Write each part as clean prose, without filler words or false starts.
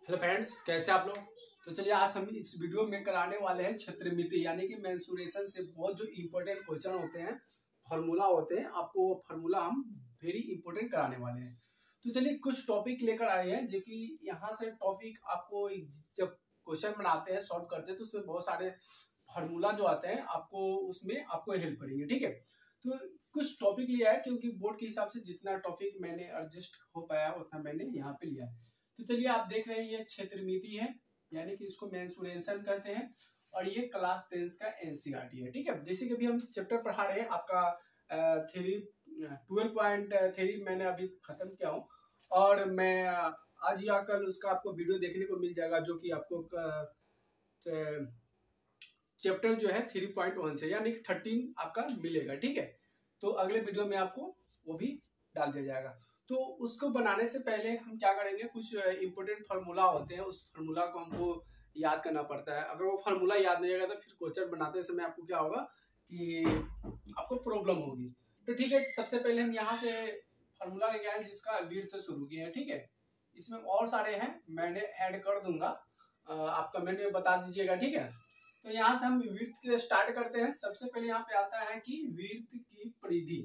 Hello friends, कैसे आप लोग। तो चलिए आज हम इस वीडियो में कराने वाले हैं क्षेत्रमिति यानी कि मेंसुरेशन से बहुत जो इम्पोर्टेंट क्वेश्चन होते हैं, फार्मूला होते हैं, आपको वो फार्मूला हम वेरी इंपॉर्टेंट कराने वाले हैं। तो चलिए कुछ टॉपिक लेकर आए हैं जो कि यहाँ से टॉपिक आपको जब क्वेश्चन बनाते हैं सॉल्व करते हैं तो उसमें बहुत सारे फार्मूला जो आते हैं आपको उसमें आपको हेल्प करेंगे। ठीक है, तो कुछ टॉपिक लिया है क्योंकि बोर्ड के हिसाब से जितना टॉपिक मैंने एडजस्ट हो पाया उतना मैंने यहाँ पे लिया है। तो चलिए आप देख रहे हैं ये क्षेत्रमिति है यानी कि इसको मेंसुरेशन करते हैं और ये क्लास 10 का एनसीईआरटी है। ठीक है, जैसे कि अभी हम चैप्टर पढ़ा रहे हैं आपका थ्री 12.3 मैंने अभी खत्म किया हूँ और मैं आज या कल उसका आपको वीडियो देखने को मिल जाएगा जो कि आपको चैप्टर जो है 3.1 से यानी कि 13 आपका मिलेगा। ठीक है, तो अगले वीडियो में आपको वो भी डाल दिया जाएगा। तो उसको बनाने से पहले हम क्या करेंगे, कुछ इंपॉर्टेंट फार्मूला होते हैं, उस फार्मूला को हमको याद करना पड़ता है। अगर वो फार्मूला याद नहीं रहेगा तो फिर क्वेश्चन बनाते समय आपको क्या होगा कि आपको प्रॉब्लम होगी। तो ठीक है, सबसे पहले हम यहाँ से फार्मूला लेके आए जिसका वीट से शुरू किए हैं। ठीक है, इसमें और सारे हैं, मैंने ऐड कर दूंगा, आप कमेंट में बता दीजिएगा। ठीक है, तो यहाँ से हम विड्थ के स्टार्ट करते हैं। सबसे पहले यहाँ पे आता है कि विड्थ की परिधि।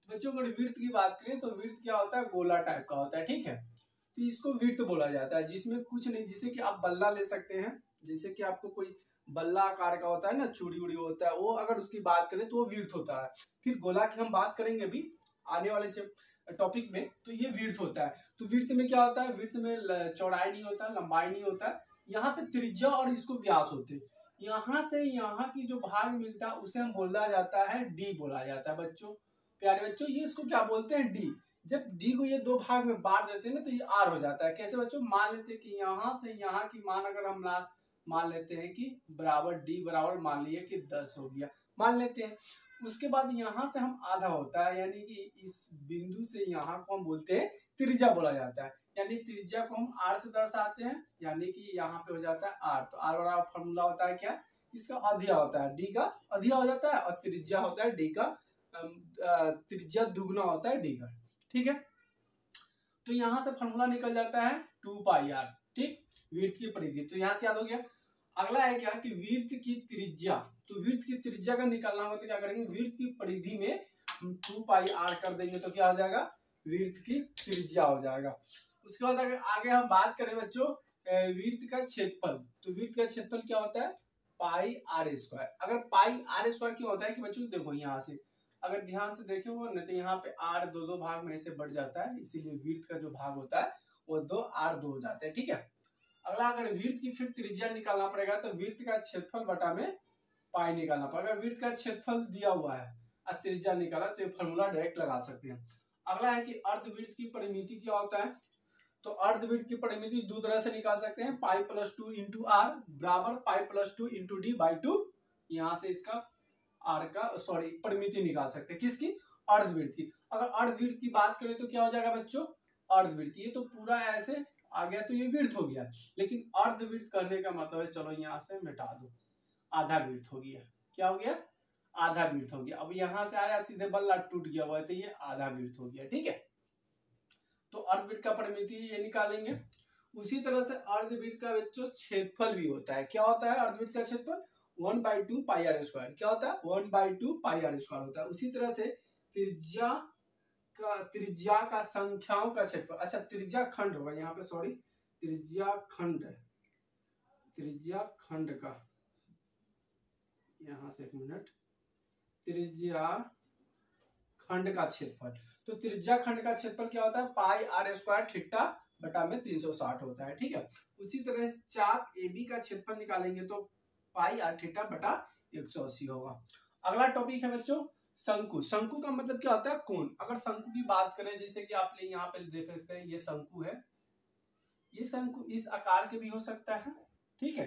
तो बच्चों अगर विड्थ की बात करें तो विड्थ क्या होता है, गोला टाइप का होता है। ठीक है, तो इसको विड्थ बोला जाता है जिसमें कुछ नहीं, जिसे कि आप बल्ला ले सकते हैं, जैसे कि आपको कोई बल्ला आकार का होता है ना, चूड़ी उड़ी होता है, वो अगर उसकी बात करें तो वो विड्थ होता है। फिर गोला की हम बात करेंगे अभी आने वाले टॉपिक में, तो ये विड्थ होता है। तो विड्थ में क्या होता है, विड्थ में चौड़ाई नहीं होता, लंबाई नहीं होता, यहाँ पे त्रिज्या और इसको व्यास होते हैं। यहाँ से यहाँ की जो भाग मिलता है उसे हम बोला जाता है डी बोला जाता है। बच्चों, प्यारे बच्चों, ये इसको क्या बोलते हैं, डी। जब डी को ये दो भाग में बांट देते हैं ना तो ये आर हो जाता है। कैसे बच्चों, मान लेते हैं कि यहाँ से यहाँ की मान अगर हम मान लेते हैं कि बराबर डी बराबर मान लिए कि 10 हो गया, मान लेते हैं। उसके बाद यहाँ से हम आधा होता है यानी कि इस बिंदु से यहाँ को हम बोलते हैं त्रिज्या बोला जाता है। यानी त्रिज्या को हम आर से दर्शाते हैं यानी कि यहाँ पे हो जाता है आर। तो आर बराबर फॉर्मूला होता है क्या, इसका अधिया होता है, डी का अधिया हो जाता है, और त्रिज्या होता है डी का, त्रिज्या दुगना होता है डी का। ठीक है, तो यहाँ से फॉर्मूला निकल जाता है 2 पाई आर। ठीक, विड्थ की परिधि तो यहाँ से याद हो गया। अगला है क्या कि विड्थ की त्रिज्या। तो विड्थ की त्रिज्या का निकालना होगा तो क्या करेंगे, विड्थ की परिधि में हम 2 पाई आर कर देंगे तो क्या हो जाएगा, विड्थ की त्रिज्या हो जाएगा। उसके बाद अगर आगे हम बात करें बच्चों विड्थ का क्षेत्रफल, तो विड्थ का क्षेत्रफल क्या होता है, पाई आर स्क्वायर। अगर पाई आर स्क्वायर क्यों होता है कि बच्चों देखो यहाँ से अगर ध्यान से देखे वो नहीं तो यहाँ पे आर दो दो भाग में से बढ़ जाता है, इसीलिए विड्थ का जो भाग होता है वो 2 आर 2 हो जाते हैं। ठीक है, अगला अगर विड्थ की फिर त्रिज्या निकालना पड़ेगा तो विड्थ का क्षेत्रफल बटा में पाई निकालना पड़ेगा। विड्थ का क्षेत्रफल दिया हुआ है और त्रिज्या निकाला तो ये फॉर्मूला डायरेक्ट लगा सकते हैं। अगला है कि अर्धवृत्त की परिमिति क्या होता है। तो अर्धवृत्त की परिमिति दो तरह से निकाल सकते हैं, पाई प्लस 2 इंटू आर बराबर pi plus 2 into D by 2। यहाँ से इसका आर का परिमिति निकाल सकते हैं, किसकी, अर्धवृत्त की। अगर अर्धवृत्त की बात करें तो क्या हो जाएगा बच्चों, अर्धवृत्त ये तो पूरा ऐसे आ गया तो ये वृत्त हो गया, लेकिन अर्धवृत्त करने का मतलब है, चलो यहाँ से मिटा दो, आधा वृत्त हो गया। क्या हो गया, आधा वृत्त हो गया। अब यहाँ से आया सीधे बल्ला टूट गया हुआ तो ये आधा वृत्त हो गया। ठीक है, तो अर्धवृत्त का परिमिति ये निकालेंगे। उसी तरह से अर्धवृत्त का बच्चों क्षेत्रफल भी होता है। क्या होता है अर्धवृत्त का क्षेत्रफल, 1/2 पाई आर स्क्वायर। क्या होता है, 1/2 पाई आर स्क्वायर होता है। उसी तरह से त्रिज्या का संख्याओं का क्षेत्रफल, अच्छा त्रिज्या खंड होगा यहाँ पे, सॉरी त्रिज्या खंड का, यहाँ से एक मिनट, त्रिज्या खंड का क्षेत्रफल। तो त्रिज्या खंड का क्षेत्रफल क्या होता है, पाई आर स्क्वायर थीटा बटा में 360 होता है। ठीक है, उसी तरह चाप AB का क्षेत्रफल निकालेंगे तो पाई आर थीटा बटा 180 होगा। अगला टॉपिक है बच्चों शंकु। शंकु का मतलब क्या होता है, कोण। अगर शंकु की बात करें, जैसे कि आप यहाँ पे देख सकते हैं ये शंकु है, ये शंकु इस आकार के भी हो सकता है। ठीक है,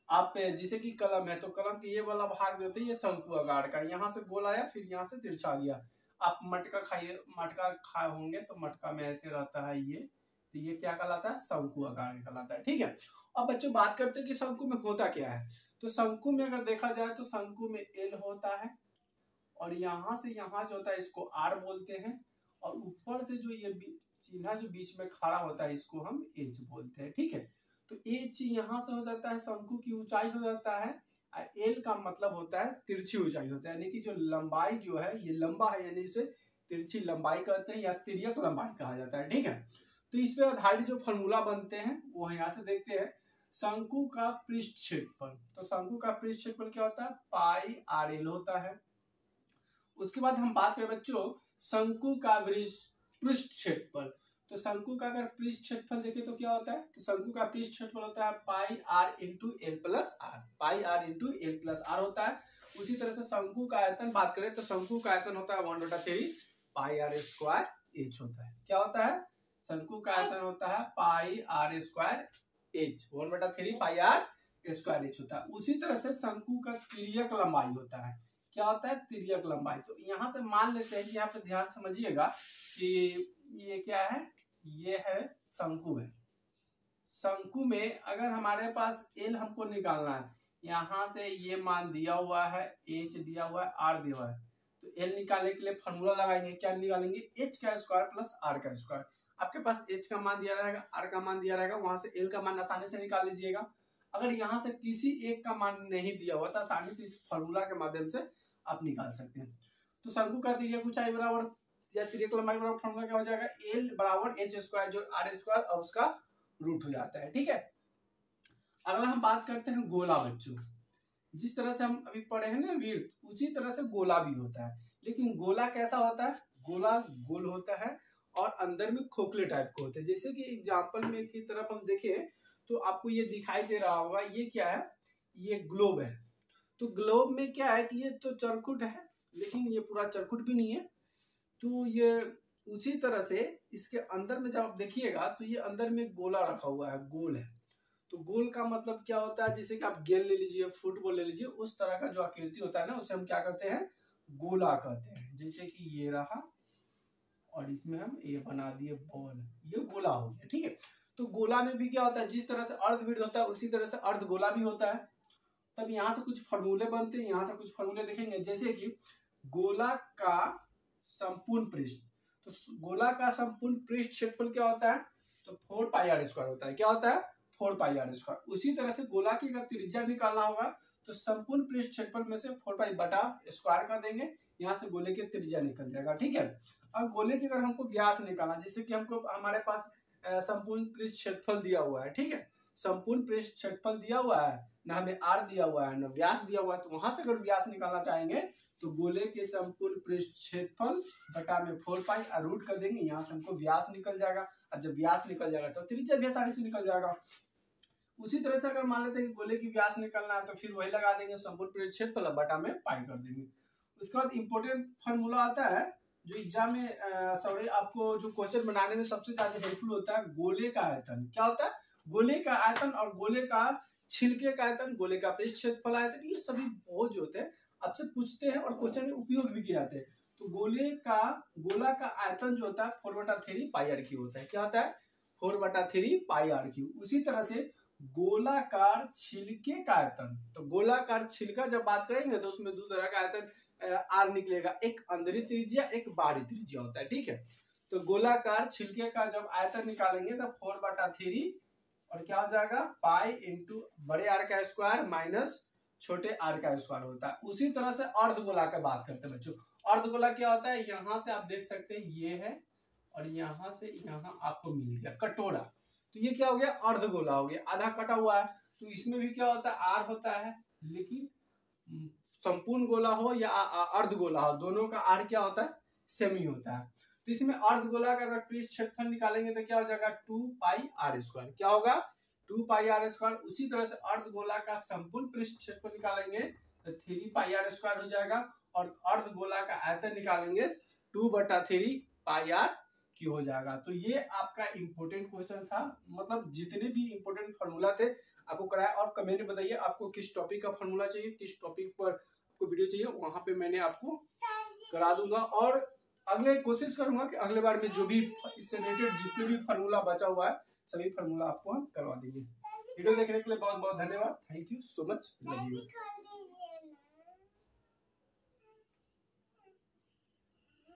आप जैसे कि कलम है तो कलम के ये वाला भाग देते हैं ये शंकु आकार का, यहाँ से गोल आया फिर यहाँ से तिरछा गया। आप मटका खाए होंगे तो मटका में ऐसे रहता है ये, तो ये क्या कहलाता है, शंकु आकार कहलाता है। ठीक है, अब बच्चों बात करते हैं कि शंकु में होता क्या है। तो शंकु में अगर देखा जाए तो शंकु में एल होता है और यहाँ से यहाँ जो होता है इसको आर बोलते हैं, और ऊपर से जो ये चिन्ह जो बीच में खड़ा होता है इसको हम एच बोलते हैं। ठीक है, तो एच यहाँ से हो जाता है शंकु की ऊंचाई हो जाता है, एल का मतलब होता है तिरछी ऊंचाई होता है, यानी कि जो लंबाई जो है ये लंबा है, यानी इसे तिरछी लंबाई कहते हैं या तिर्यक लंबाई कहा जाता है। ठीक है, तो इस पे आधारित जो फॉर्मूला बनते हैं वो यहाँ से देखते हैं। शंकु का पृष्ठ क्षेत्रफल, तो शंकु का पृष्ठ क्षेत्रफल क्या होता है, पाई आर एल होता है। उसके बाद हम बात करें बच्चों शंकु का पृष्ठ क्षेत्रफल, तो शंकु का अगर पृष्ठ क्षेत्रफल देखें तो क्या होता है, तो शंकु का पृष्ठ क्षेत्रफल होता है pi R into L plus R, pi R into L plus R होता है। उसी तरह से शंकु का आयतन बात करें तो शंकु का आयतन होता है 1/3 पाई आर स्क्वायर एच होता है। क्या होता है, शंकु का आयतन होता है pi R square H, 1/3 pi R square H होता है। उसी तरह से शंकु का तिर्यक लंबाई होता है, क्या होता है, तिर्यक लंबाई। तो यहाँ से मान लेते हैं कि यहाँ पे ध्यान समझिएगा कि ये क्या है, ये है शंकु है। शंकु में अगर हमारे पास एल हमको निकालना है, यहाँ से ये मान दिया हुआ है, एच दिया हुआ है, आर दिया हुआ है, तो एल निकालने के लिए फॉर्मूला लगाएंगे, क्या निकालेंगे, एच का स्क्वायर प्लस आर का स्क्वायर। आपके पास एच का मान दिया रहेगा, आर का मान दिया रहेगा, वहां से एल का मान आसानी से निकाल लीजिएगा। अगर यहाँ से किसी एक का मान नहीं दिया हुआ तो आसानी से इस फॉर्मूला के माध्यम से आप निकाल सकते हैं। तो शंकु का तिर्यक ऊंचाई बराबर या तिर्यक लंबाई बराबर फॉर्मूला क्या हो जाएगा, एल बराबर एच स्क्वायर जो आर स्क्वायर और उसका रूट हो जाता है। ठीक है, अगला हम बात करते हैं गोला बच्चों। जिस तरह से हम अभी पढ़े हैं ना वृत्त, उसी तरह से गोला भी होता है, लेकिन गोला कैसा होता है, गोला गोल होता है और अंदर में खोखले टाइप के होते हैं। जैसे कि एग्जाम्पल में की तरफ हम देखें तो आपको ये दिखाई दे रहा होगा, ये क्या है, ये ग्लोब है। तो ग्लोब में क्या है कि ये तो चरखुट है, लेकिन ये पूरा चरखुट भी नहीं है। तो ये उसी तरह से इसके अंदर में जब आप देखिएगा तो ये अंदर में गोला रखा हुआ है, गोल है। तो गोल का मतलब क्या होता है, जैसे कि आप गेंद ले लीजिए, फुटबॉल ले लीजिए, उस तरह का जो आकृति होता है ना, उसे हम क्या कहते हैं, गोला कहते हैं। जैसे कि ये रहा और इसमें हम ये बना दिए बॉल, ये गोला हो गया। ठीक है, तो गोला में भी क्या होता है, जिस तरह से अर्धवृत्त होता है उसी तरह से अर्धगोला भी होता है। तब यहाँ से कुछ फॉर्मूले बनते हैं, यहाँ से कुछ फॉर्मूले देखेंगे। जैसे कि गोला का संपूर्ण पृष्ठ, तो गोला का संपूर्ण पृष्ठ क्षेत्रफल क्या होता है, तो 4 पाई आर स्क्वायर होता है। क्या होता है, 4 पाई आर स्क्वायर। उसी तरह से गोला की अगर त्रिज्या निकालना होगा तो संपूर्ण पृष्ठ क्षेत्रफल में से 4 पाई बटा स्क्वायर कर देंगे, यहाँ से गोले की त्रिज्या निकल जाएगा। ठीक है, अब गोले की अगर हमको व्यास निकालना, जैसे कि हमको हमारे पास संपूर्ण पृष्ठ क्षेत्रफल दिया हुआ है, ठीक है, संपूर्ण पृष्ठ क्षेत्रफल दिया हुआ है, ना हमें आर दिया हुआ है ना व्यास दिया हुआ है, तो वहां से अगर व्यास निकालना चाहेंगे तो गोले के संपूर्ण पृष्ठ क्षेत्रफल बटा में 4 पाई और रूट कर देंगे, यहाँ से हमको व्यास निकल जाएगा। और जब व्यास निकल जाएगा तो त्रिज्या भी आसानी से निकल जाएगा। उसी तरह से अगर मान लेते हैं कि गोले की व्यास निकलना है तो फिर वही लगा देंगे, संपूर्ण पृष्ठ क्षेत्रफल बटा में पाई कर देंगे। उसके बाद इंपोर्टेंट फॉर्मूला आता है जो एग्जाम में सॉरी आपको जो क्वेश्चन बनाने में सबसे ज्यादा हेल्पफुल होता है, गोले का आयतन। क्या होता है, गोले का आयतन और गोले का छिलके का आयतन, गोले का पृष्ठ क्षेत्रफल आयतन, ये सभी बहुत जो होते हैं आपसे पूछते हैं और क्वेश्चन में उपयोग भी किए जाते हैं। तो गोला का आयतन जो होता है 4/3 पाई आर क्यू होता है। क्या होता है, 4/3 पाई आर क्यू। उसी तरह से गोलाकार छिलके का आयतन, तो गोलाकार छिलका जब बात करेंगे तो उसमें दो तरह का आयतन आर निकलेगा, एक अंदरी त्रिज्या एक बाहरी त्रिज्या होता है। ठीक है, तो गोलाकार छिलके का जब आयतन निकालेंगे तब 4/3 और क्या हो जाएगा, पाई इंटू बड़े आर का स्क्वायर माइनस छोटे आर का स्क्वायर होता है। उसी तरह से अर्धगोला का बात करते हैं बच्चों। अर्धगोला क्या होता है, यहाँ से आप देख सकते हैं ये है और यहाँ से यहाँ आपको मिल गया कटोरा, तो ये क्या हो गया, अर्धगोला हो गया, आधा कटा हुआ है। तो इसमें भी क्या होता है, आर होता है, लेकिन संपूर्ण गोला हो या अर्धगोला हो, दोनों का आर क्या होता है, सेम ही होता है। तो इसमें अर्धगोला का अगर पृष्ठ क्षेत्रफल निकालेंगे तो क्या हो जाएगा, 2 पाई आर स्क्वायर। क्या होगा, 2 पाई आर स्क्वायर। उसी तरह से अर्धगोला का संपूर्ण पृष्ठ क्षेत्रफल निकालेंगे तो 3 पाई आर स्क्वायर हो जाएगा, और अर्धगोला का आयतन निकालेंगे 2/3 पाई आर क्यू हो जाएगा। तो ये आपका इंपोर्टेंट क्वेश्चन था, मतलब जितने भी इंपोर्टेंट फॉर्मूला थे आपको कराया। और कमेंट में बताइए आपको किस टॉपिक का फॉर्मूला चाहिए, किस टॉपिक पर आपको वीडियो चाहिए, वहां पे मैंने आपको करा दूंगा। और अगले कोशिश करूंगा कि अगले बार में जो भी इससे रिलेटेड जितने भी फॉर्मूला बचा हुआ है सभी फॉर्मूला आपको हम करवा देंगे। वीडियो देखने के लिए बहुत बहुत धन्यवाद। Thank you so much. Love you.